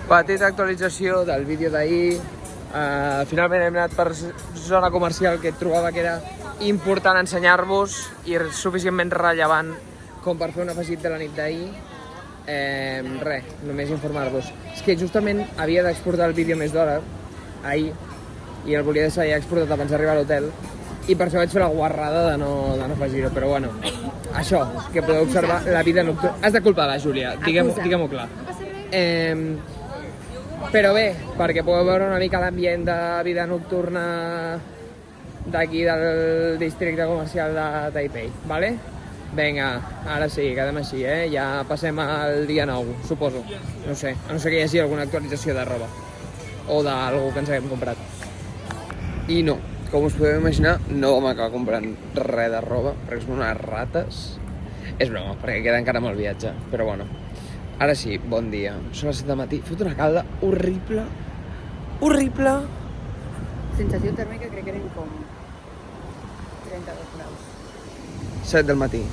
Petita actualització del vídeo d'ahir. Finalment hem anat per zona comercial que trobava que era important ensenyar-vos i suficientment rellevant com per fer un afegit de la nit d'ahir. Res, només informar-vos. És que justament havia d'exportar el vídeo més d'hora, ahir, i el volia deixar ja exportat abans d'arribar a l'hotel, i per això vaig fer la guarrada de no afegir-ho, però bueno, això, que podeu observar la vida nocturna. Has de culpar la Júlia, diguem-ho clar. Però bé, perquè podeu veure una mica l'ambient de vida nocturna d'aquí del districte comercial de Taipei, vale? Vinga, ara sí, quedem així, ja passem al dia 9, suposo. No sé, a no ser que hi hagi alguna actualització de roba o d'algú que ens haguem comprat. I no, com us podeu imaginar, no vam acabar comprant res de roba, perquè som unes rates. És broma, perquè queda encara molt viatge, però bueno. Ara sí, bon dia. Són les 7 del matí. Fot una calda horrible. Horrible. Sensació tèrmica crec que eren com 32 graus. 7 del matí.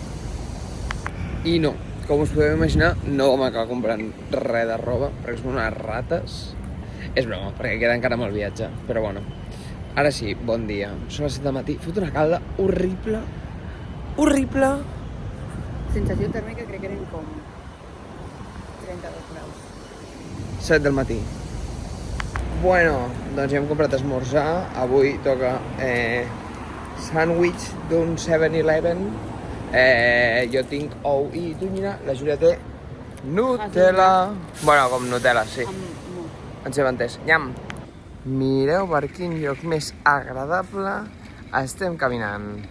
I no, com us podeu imaginar, no vam acabar comprant res de roba, perquè som unes rates. És broma, perquè queda encara molt viatge, però bueno. Ara sí, bon dia. Són les 7 del matí. Fot una calda horrible. Horrible. Sensació tèrmica crec que eren com 32 graus. 7 del matí. Bueno, doncs ja hem comprat esmorzar. Avui toca sàndwich d'un 7-Eleven. Jo tinc ou i tonyina. La Júlia té Nutella. Bueno, com Nutella, sí. Ens hem entès. Nyam. Mireu per quin lloc més agradable estem caminant.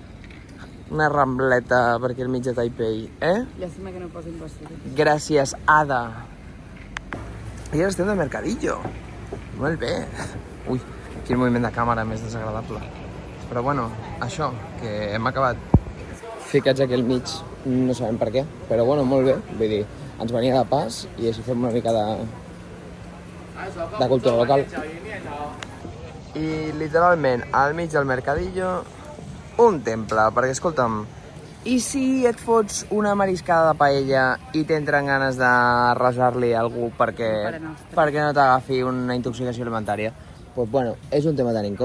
Una rambleta per aquí al mig de Taipei, Llàstima que no posin vestit. Gràcies, Ada. I ara estem de Mercadillo. Molt bé. Ui, quin moviment de càmera més desagradable. Però bueno, això, que hem acabat ficats aquí al mig, no sabem per què, però bueno, molt bé. Vull dir, ens venia de pas i així fem una mica de cultura local. I literalment, al mig del Mercadillo, un temple, perquè escolta'm, i si et fots una mariscada de paella i t'entren ganes de resar-li a algú perquè no t'agafi una intoxicació alimentària? Doncs bueno, és un tema a tenir en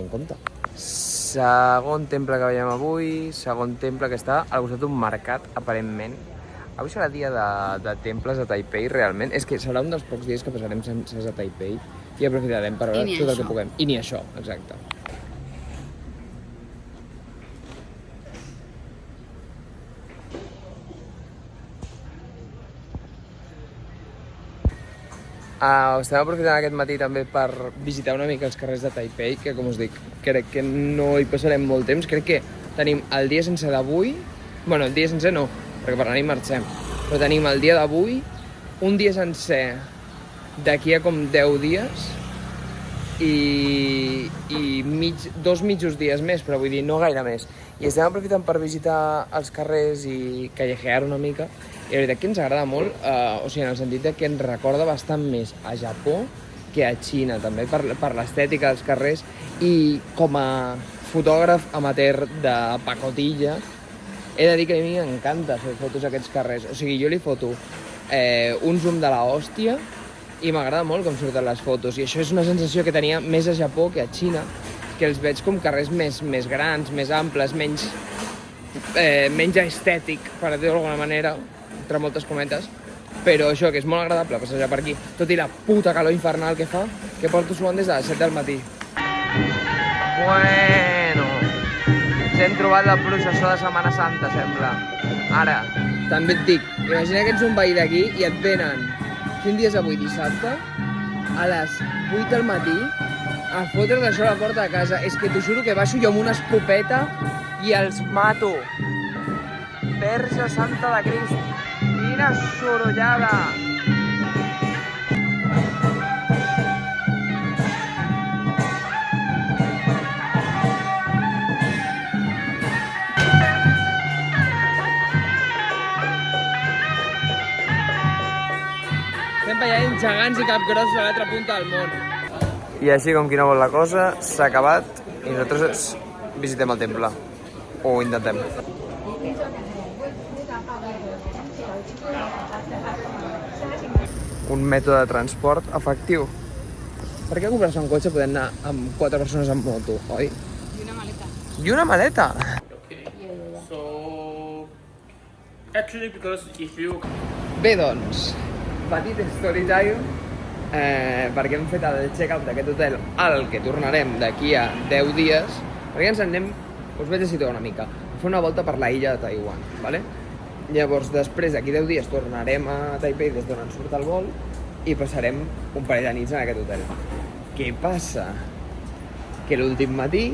compte, Segon temple que veiem avui, segon temple que està al costat d'un mercat, aparentment. Avui serà dia de temples a Taipei, realment. És que serà un dels pocs dies que passarem sencers a Taipei i aprofitarem per veure tot el que puguem. I ni això, exacte. Estem aprofitant aquest matí també per visitar una mica els carrers de Taipei, que com us dic, crec que no hi passarem molt temps. Crec que tenim el dia sencer d'avui, bueno, el dia sencer no, perquè per la nit marxem, però tenim el dia d'avui, un dia sencer d'aquí a com 10 dies i dos mitjos dies més, però vull dir, no gaire més. I estem aprofitant per visitar els carrers i callejear una mica. I la veritat que ens agrada molt, o sigui, en el sentit que ens recorda bastant més a Japó que a Xina, també, per l'estètica dels carrers. I com a fotògraf amateur de pacotilla, he de dir que a mi m'encanta fer fotos a aquests carrers. O sigui, jo li foto un zoom de la hòstia i m'agrada molt com surten les fotos. I això és una sensació que tenia més a Japó que a Xina, que els veig com carrers més grans, més amples, menys estètic, per dir-ho d'alguna manera, entre moltes cometes, però això, que és molt agradable passejar per aquí, tot i la puta calor infernal que fa, que porto suant des de les 7 del matí. Bueno, ens hem trobat la processó de Setmana Santa, sembla. Ara, també et dic, imagina que ets un veí d'aquí i et venen, quin dia és avui, dissabte? A les 8 del matí, a fotre's això a la porta de casa. És que t'ho juro que baixo jo amb una escopeta i els mato. Verge Santa de Crist. Quina sorollada! Estem ballant gegants i capgrossos a l'altra punta del món. I així com qui no vol la cosa, s'ha acabat i nosaltres visitem el temple. O intentem. un mètode de transport efectiu. Per què comprar-se un cotxe podent anar amb 4 persones en moto, oi? I una maleta. I una maleta! Okay. So actually, because if you Bé, doncs, petit story time, perquè hem fet el check-up d'aquest hotel al que tornarem d'aquí a 10 dies, perquè ens anem, us vaig a situar una mica, a fer una volta per la illa de Taiwan, ¿vale? Llavors, després d'aquí 10 dies tornarem a Taipei des d'on ens surt el vol i passarem un parell de nits en aquest hotel. Què passa? Que l'últim matí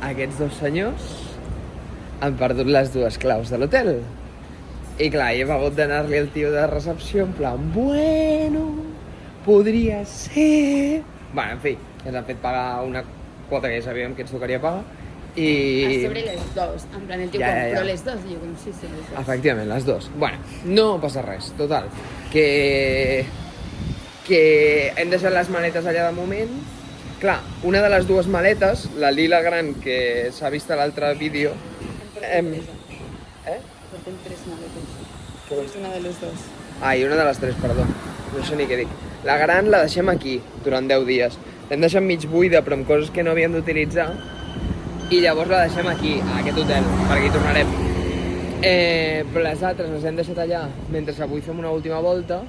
aquests dos senyors han perdut les 2 claus de l'hotel. I clar, he hagut d'anar-li al tio de recepció en plan, bueno, podria ser... Bueno, en fi, ens han fet pagar una quota que ja sabíem que ens tocaria pagar i... A sobre les 2, en plan el tio Ja, com, ja, ja. però les 2, i jo com sí, les 2. Efectivament, les 2. Bueno, no passa res, total. Que hem deixat les maletes allà de moment. Clar, una de les 2 maletes, la lila gran que s'ha vist a l'altre vídeo... Portem 3 maletes. És una de les 2. Ai, una de les 3, perdó. No sé ni què dic. La gran la deixem aquí, durant 10 dies. L'hem deixat mig buida, però amb coses que no havíem d'utilitzar. I llavors la deixem aquí, a aquest hotel, perquè hi tornarem. Però les altres les hem deixat allà, mentre avui fem una última volta.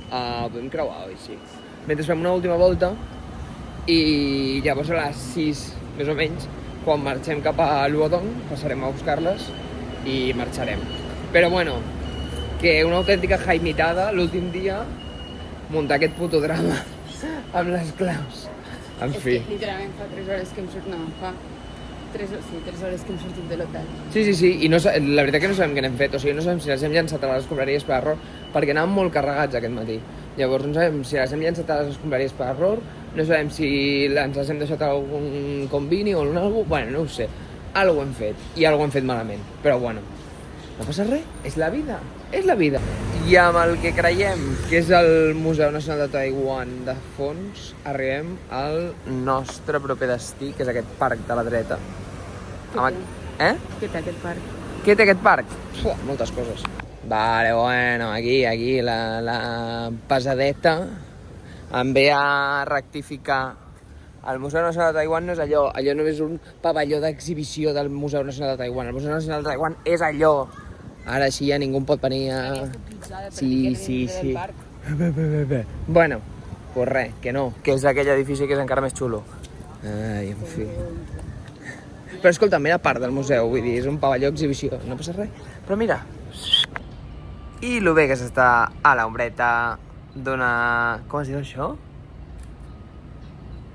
Podem creuar, oi? Sí. Mentre fem una última volta, i llavors a les 6, més o menys, quan marxem cap a Luodong, passarem a buscar-les i marxarem. Però bueno, que una autèntica jaimitada l'últim dia, muntar aquest puto drama amb les claus. En fi. És que literalment fa 3 hores que hem sortit, no, fa 3 hores que hem sortit de l'hotel. Sí, i no, la veritat que no sabem què n'hem fet, o sigui, no sabem si les hem llançat a les escombraries per error, perquè anàvem molt carregats aquest matí. Llavors no sabem si les hem llançat a les escombraries per error, no sabem si ens les hem deixat a algun convini o en algú, bueno, no ho sé. Algo hem fet, i algo hem fet malament, però bueno, no passa res, és la vida, és la vida. I amb el que creiem que és el Museu Nacional de Taiwan de fons, arribem al nostre proper destí, que és aquest parc de la dreta. Què té aquest parc? Què té aquest parc? Moltes coses. Vale, bueno, aquí la pesadeta em ve a rectificar. El Museu Nacional de Taiwan no és allò no és un pavelló d'exhibició del Museu Nacional de Taiwan. El Museu Nacional de Taiwan és allò. Ara sí, ja ningú pot venir a... Sí. Bé. Bueno, pues res, que no, que és aquell edifici que és encara més xulo. Ai, en fi. Però escolta, mira part del museu, vull dir, és un pavelló d'exhibició, no passa res. Però mira, i lo bé que s'està a l'ombreta d'una... Com es diu això?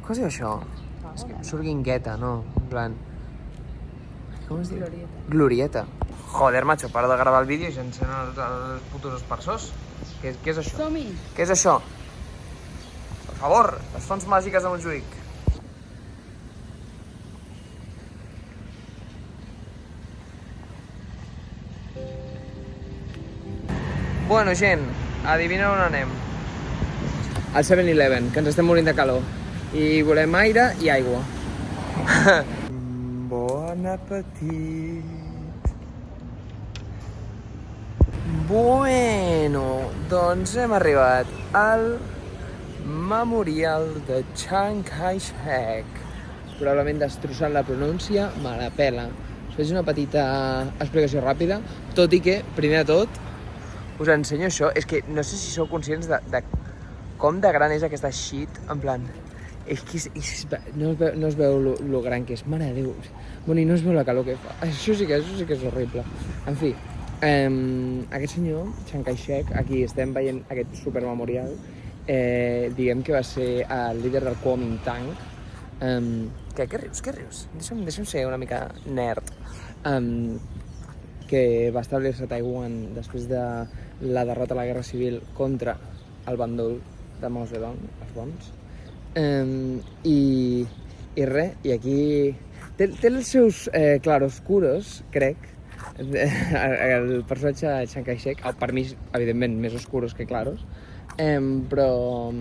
Com es diu això? És que em surt guingueta, no? En plan... Com es diu? Glorieta. Joder, macho, paro de gravar el vídeo i s'encenen els putos aspersors. Què és això? Som-hi! Què és això? Per favor, les fonts màgiques de Montjuïc. Bueno, gent, adivina on anem. Al 7-Eleven, que ens estem morint de calor. I volem aire i aigua. Bon apetit. Bueno, doncs hem arribat al Memorial de Chiang Kai-shek. Probablement destrossant la pronúncia, me la pela. Us faig una petita explicació ràpida, tot i que, primer de tot, us ensenyo això. És que no sé si sou conscients de com de gran és aquesta shit, en plan... És que no es veu lo gran que és, mare de Déu. Bueno, i no es veu la calor que fa. Això sí que és horrible. En fi, aquest senyor, Chiang Kai-shek, aquí estem veient aquest supermemorial, diguem que va ser el líder del Kuomintang. Què rius? Deixa'm ser una mica nerd. Que va establir-se a Taiwan després de la derrota a la Guerra Civil contra el bàndol de Mao Zedong, els bons. I res, i aquí té els seus claroscuros, crec, el personatge de Chiang Kai-shek, per mi, evidentment, més oscuros que claros, però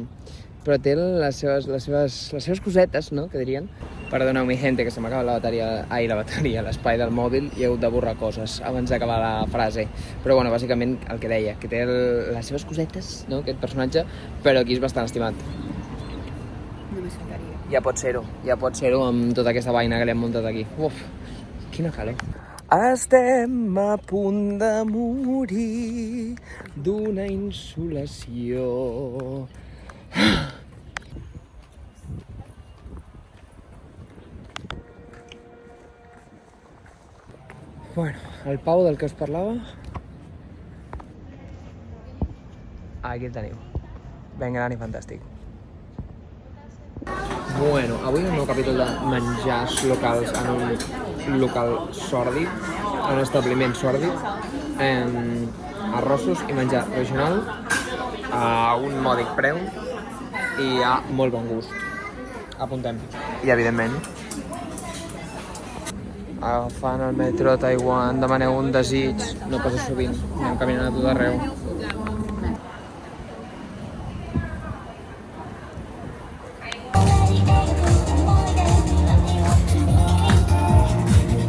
té les seves cosetes, no?, que dirien, Perdoneu-me, gente, que se m'acaba la bateria, l'espai del mòbil i he hagut de borrar coses abans d'acabar la frase. Però, bueno, bàsicament el que deia, que té les seves cosetes, no?, aquest personatge, però aquí és bastant estimat. Només faltaria. Ja pot ser-ho amb tota aquesta vaina que li hem muntat aquí. Uf, quina calor. Estem a punt de morir d'una insolació. Bueno, el Pau del que us parlava. Aquí el teniu. Ben gran i fantàstic. Bueno, avui un nou capítol de menjars locals en un local sòrdid, en un establiment sòrdid, arrossos i menjar regional a un mòdic preu i a molt bon gust. Apuntem. I evidentment, agafant el metro a Taiwan, demaneu un desig, no passa sovint, anem caminant a tot arreu.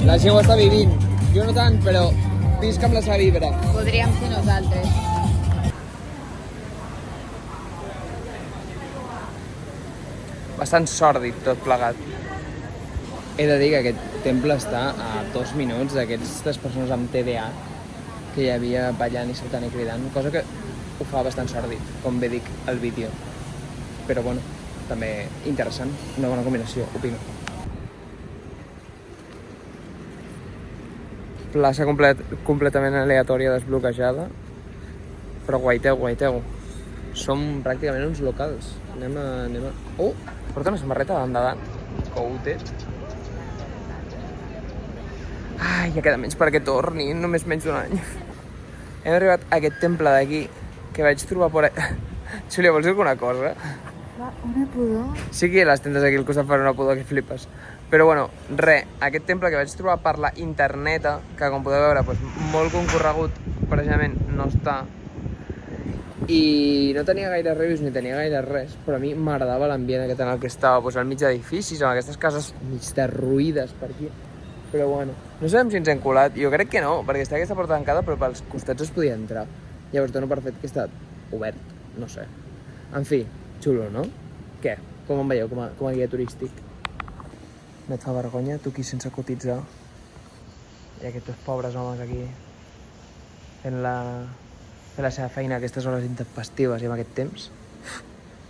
La gent ho està vivint, jo no tant, però visc amb la seva vibra. Podríem ser nosaltres. Bastant sòrdid tot plegat. He de dir que aquest temple està a 2 minuts d'aquestes persones amb TDA que hi havia ballant i saltant i cridant, cosa que ho fa bastant sòrdid, com bé dic al vídeo. Però bueno, també interessant, una bona combinació, opino. Plaça completament aleatòria desbloquejada, però guaiteu. Som pràcticament uns locals. Anem a... Oh! Porta una samarreta endavant. Coute. Ai, ja queda menys perquè torni, només menys d'un any. Hem arribat a aquest temple d'aquí que vaig trobar por ahí. Júlia, vols dir alguna cosa? Fa una pudor. Sí que les tendes aquí al costat fan una pudor que flipes. Però bueno, aquest temple que vaig trobar per la interneta, que com podeu veure, doncs, molt concorregut, precisament no està. I no tenia gaire reviews ni tenia gaire res, però a mi m'agradava l'ambient aquest en el que estava, doncs, al mig d'edificis, amb aquestes cases mig derruïdes per aquí. Però bueno, no sabem si ens hem colat, jo crec que no, perquè està aquesta porta tancada, però pels costats es podia entrar. Llavors dono per fet que està obert, no sé. En fi, xulo, no? Què? Com em veieu com a guia turístic? No et fa vergonya, tu aquí sense cotitzar? I aquests pobres homes aquí fent la seva feina a aquestes hores intempestives i amb aquest temps.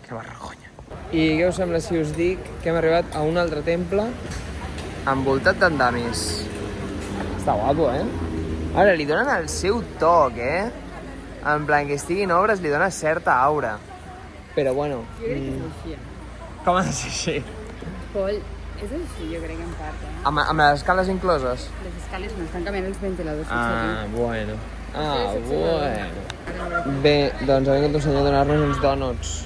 Que vergonya. I què us sembla si us dic que hem arribat a un altre temple envoltat d'andamis? Està guapo, eh? Ara, li donen el seu toc, eh? En plan, que estiguin obres li dona certa aura. Però bueno... Jo crec que és així. Com ha de ser així? Pol, és així, jo crec, en part, eh? Amb les escales incloses? Les escales no estan canviant els ventiladors. Bueno. Bé, doncs ha vingut un senyor a donar-nos uns dònuts.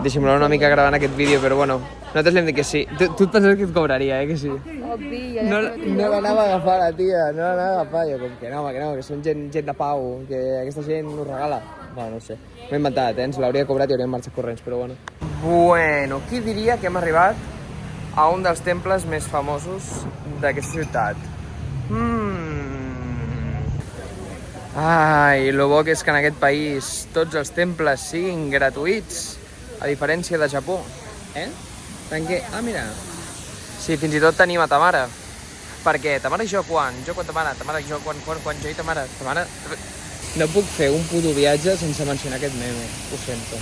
Dissimular una mica gravant aquest vídeo, però bueno, nosaltres li hem dit que sí. Tu et penses que et cobraria, que sí? Obvi, No l'anava a agafar, la tia, no l'anava a agafar. Jo, com que no, que són gent de pau, que aquesta gent us regala. Bueno, no sé, m'ho he inventat, ens l'hauria cobrat i hauríem marxat corrents, però bueno. Bueno, qui diria que hem arribat a un dels temples més famosos d'aquesta ciutat? Ai, lo bo que és que en aquest país tots els temples siguin gratuïts, a diferència de Japó. Tanque... mira. Sí, fins i tot tenim a Tamara. Perquè Tamara i jo quan? Jo quan Tamara? Tamara i jo quan jo i Tamara? Tamara... No puc fer un puto viatge sense mencionar aquest meme. Ho sento.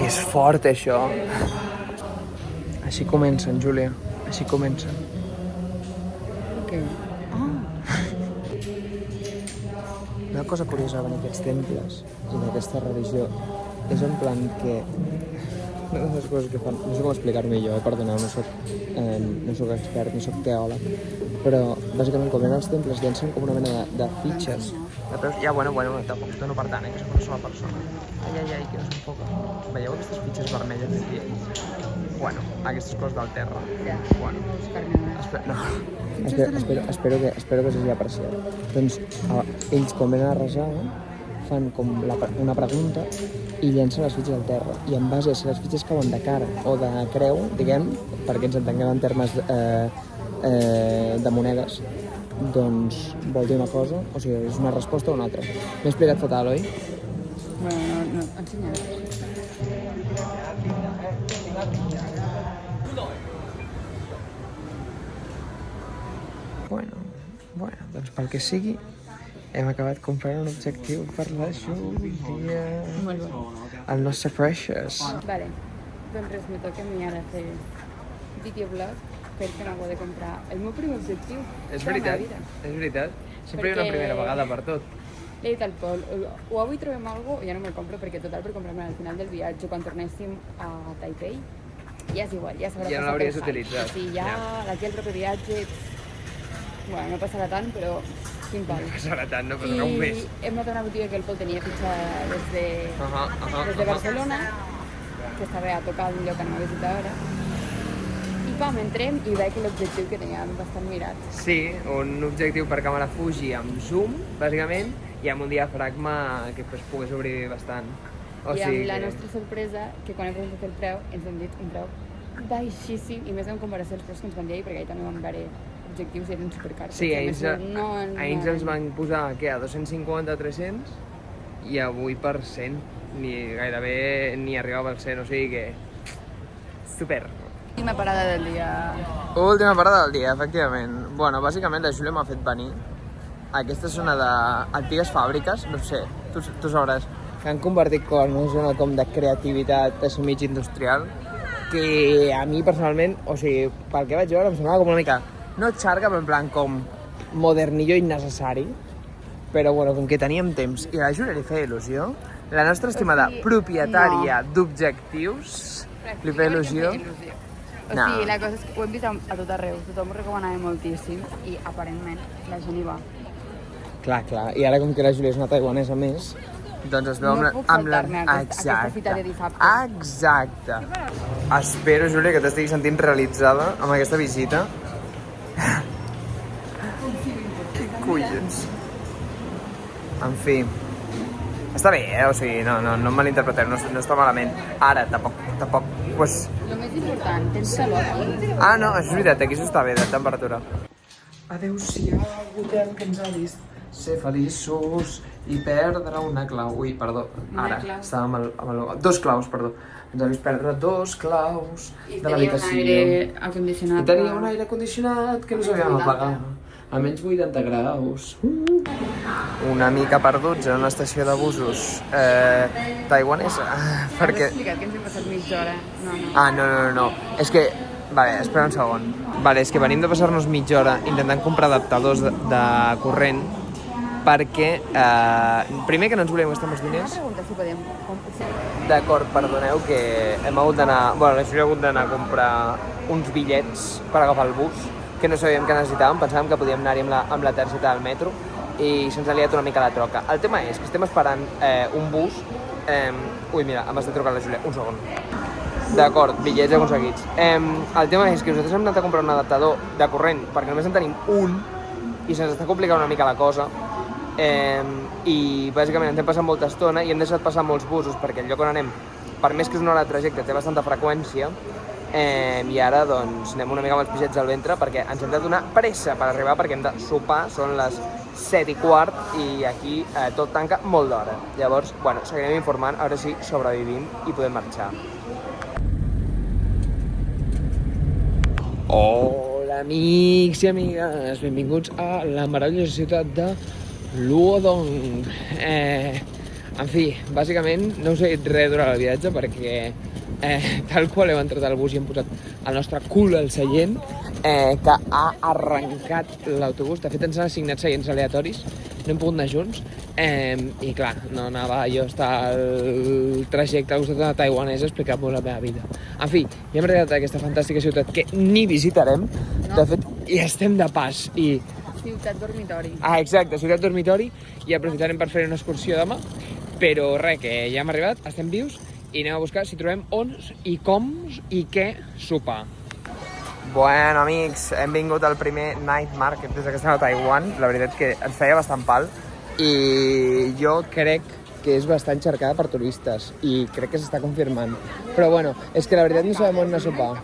És fort, això. Així comencen, Júlia. Així comencen. Què? Una cosa curiosa en aquests temples i en aquesta religió és en plan que... Una de les coses que fan... No sé com explicar-ho millor, perdoneu, no soc expert, no soc teòleg, però bàsicament quan venen als temples llencen com una mena de fitxes. Ja, bueno, tampoc us dono per tant, que soc una sola persona. Ai, que no s'enfoca. Veieu aquestes fitxes vermelles d'aquí? Bueno, aquestes coses del terra. Ja, Bueno. buscar-ne una. Espero que s'hagi apreciat. Doncs ells, quan venen a resar, fan com una pregunta i llencen les fitxes al terra. I en base a si les fitxes cauen de cara o de creu, diguem, perquè ens entenguem en termes de monedes, doncs vol dir una cosa, o sigui, és una resposta o una altra. M'he explicat fatal, oi? Bueno, no, ensenya'm. Bueno, doncs pel que sigui, hem acabat comprant un objectiu per la Júlia. Molt bo. El nostre Precious. Vale, doncs res, me toca a mi ara fer videoblog perquè m'acabo de comprar el meu primer objectiu És de la meva veritat, vida. és veritat. Sempre hi ha una Perquè- primera vegada per tot. Li he dit al Pol, o avui trobem alguna cosa o ja no me'l compro perquè total per comprar-me al final del viatge quan tornéssim a Taipei ja és igual, ja s'haurà Ja no passat l'hauries el hype. utilitzat. O sigui, ja d'aquí al proper viatge, bueno, no passarà tant, però quin pal. Passarà tant, no passarà un mes. I hem anat a una botiga que el Pol tenia fitxada des de Barcelona, que estava a tocar un lloc que anem a visitar ara. I pam, entrem i veig l'objectiu que teníem bastant mirat. Sí, un objectiu per càmera Fuji amb zoom, bàsicament, i amb un diafragma que pues, pugui sobreviure bastant. I amb la nostra sorpresa, que quan hem preguntat el preu, ens han dit un preu baixíssim, i més en comparació als preus que ens van dir ahir, perquè ahir també vam veure objectius i eren supercars. Sí, perquè ells, a més ells ens van posar, què, a 250, 300, i avui per 100, gairebé ni arribava al 100, o sigui que... Super. Última parada del dia. Última parada del dia, efectivament. Bueno, bàsicament la Júlia m'ha fet venir. Aquesta és una d'antigues fàbriques, no sé, tu sabràs, que han convertit com una zona com de creativitat, de mig industrial, que a mi personalment, o sigui, pel que vaig veure em semblava com una mica, no xarga, però en plan com modernillo innecessari, però bueno, com que teníem temps i a la Júlia li feia il·lusió, la nostra estimada propietària d'objectius li feia il·lusió. O sigui, la cosa és que ho hem vist a tot arreu, tothom ho recomanava moltíssim i aparentment la gent hi va. Clar, i ara com que la Júlia és una taiwanesa més, doncs es veu No puc saltar-me aquesta fita de dissabte. Exacte. Espero, Júlia, que t'estigui sentint realitzada amb aquesta visita. Que collons. En fi. Està bé, O sigui, no em malinterpreteu, no està malament. Ara, tampoc, pues... El més important, tens calor aquí. Ah, no, això és veritat, aquí s'està bé de temperatura. Adéu-siau, hotel que ens ha vist ser feliços i perdre una clau. Ui, perdó, ara, estava amb el... Dos claus, perdó. Ens ha vist perdre 2 claus de l'habitació. I tenia un aire acondicionat. I tenia un aire condicionat que no sabíem apagar. A menys 80 graus. Una mica perduts en una estació de busos taiwanesa. Perquè... Has explicat que ens hem passat mitja hora. No. Ah, no. És que... Vale, espera un segon. Vale, és que venim de passar-nos mitja hora intentant comprar adaptadors de corrent perquè... primer que no ens volíem gastar molts diners. Pregunta si podem... D'acord, perdoneu que hem hagut d'anar... Bueno, la Júlia ha hagut d'anar a comprar uns bitllets per agafar el bus que no sabíem que necessitàvem, pensàvem que podíem anar-hi amb la targeta del metro i se'ns ha liat una mica la troca. El tema és que estem esperant un bus... Ui, mira, m'està trucant la Júlia, un segon. D'acord, bitllets aconseguits. El tema és que nosaltres hem anat a comprar un adaptador de corrent perquè només en tenim un i se'ns està complicant una mica la cosa i bàsicament ens hem passat molta estona i hem deixat passar molts busos perquè el lloc on anem, per més que és una hora de trajecte, té bastanta freqüència i ara doncs anem una mica amb els pixets al ventre perquè ens hem de donar pressa per arribar perquè hem de sopar, són les 7:15 i aquí tot tanca molt d'hora. Llavors, bueno, seguirem informant, ara sí sobrevivim i podem marxar. Hola amics i amigues, benvinguts a la meravellosa ciutat de Luodong. En fi, bàsicament no us he dit res durant el viatge perquè tal qual hem entrat al bus i hem posat el nostre cul al seient que ha arrencat l'autobús. De fet ens han assignat seients aleatoris, no hem pogut anar junts i clar, no anava jo a estar el trajecte al costat d'una taiwanesa explicant-vos la meva vida. En fi, ja hem arribat a aquesta fantàstica ciutat que ni visitarem, de fet hi estem de pas i... Ciutat dormitori. Ah, exacte, ciutat dormitori i aprofitarem per fer una excursió demà, però res, que ja hem arribat, estem vius i anem a buscar si trobem on i com i què sopar. Bueno, amics, hem vingut al primer night market des que estem a Taiwan. La veritat que ens feia bastant pal i jo crec que és bastant cercada per turistes i crec que s'està confirmant. Però bueno, és que la veritat no sabem on anar a sopar.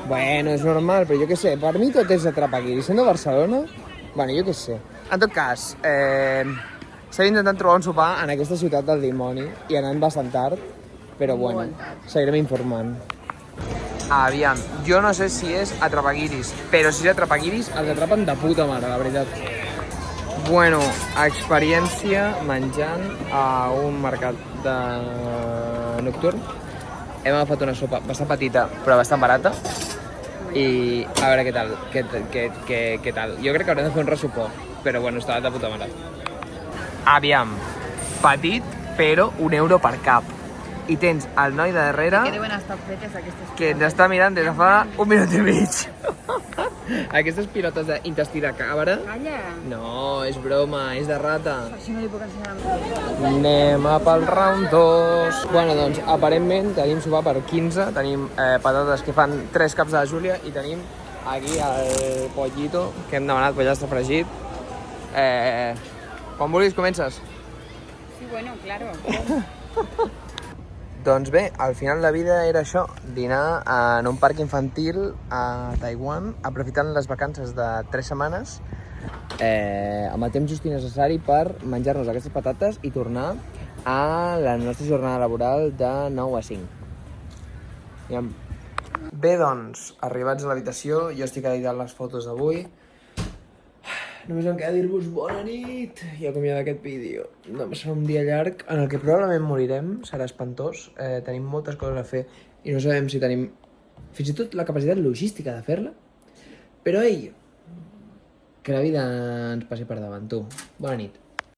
Bueno, és normal, però jo què sé, per mi tot és atrapaguiri. Sent de Barcelona, bueno, jo què sé. En tot cas, estem intentant trobar un sopar en aquesta ciutat del dimoni i anant bastant tard, però bueno, seguirem informant. Aviam, jo no sé si és atrapaguiris, però si és atrapaguiris, els atrapen de puta mare, la veritat. Bueno, experiència menjant a un mercat nocturn. Hem agafat una sopa bastant petita, però bastant barata. I a veure què tal, què tal. Jo crec que haurem de fer un ressupor, però bueno, està de puta mare. Aviam, petit, però €1 per cap. I tens el noi de darrere Que deuen estar fetes aquestes que ens està mirant des de fa 1 minut i mig. Aquestes pilotes d'intestí de cabra? Calla! No, és broma, és de rata. Així no li puc ensenyar. Anem a pel round 2. Bueno, doncs, aparentment tenim sopar per 15, tenim patates que fan 3 caps de la Júlia i tenim aquí el pollito que hem demanat, pollastre fregit. Quan vulguis comences. Sí, bueno, claro. Doncs bé, al final la vida era això, dinar en un parc infantil a Taiwan, aprofitant les vacances de 3 setmanes, amb el temps just i necessari per menjar-nos aquestes patates i tornar a la nostra jornada laboral de 9 a 5. Bé, doncs, arribats a l'habitació, jo estic editant les fotos d'avui. Només em queda dir-vos bona nit i acomiadar aquest vídeo. Demà serà un dia llarg en el que probablement morirem, serà espantós. Tenim moltes coses a fer i no sabem si tenim fins i tot la capacitat logística de fer-la. Però ei, que la vida ens passi per davant, tu. Bona nit.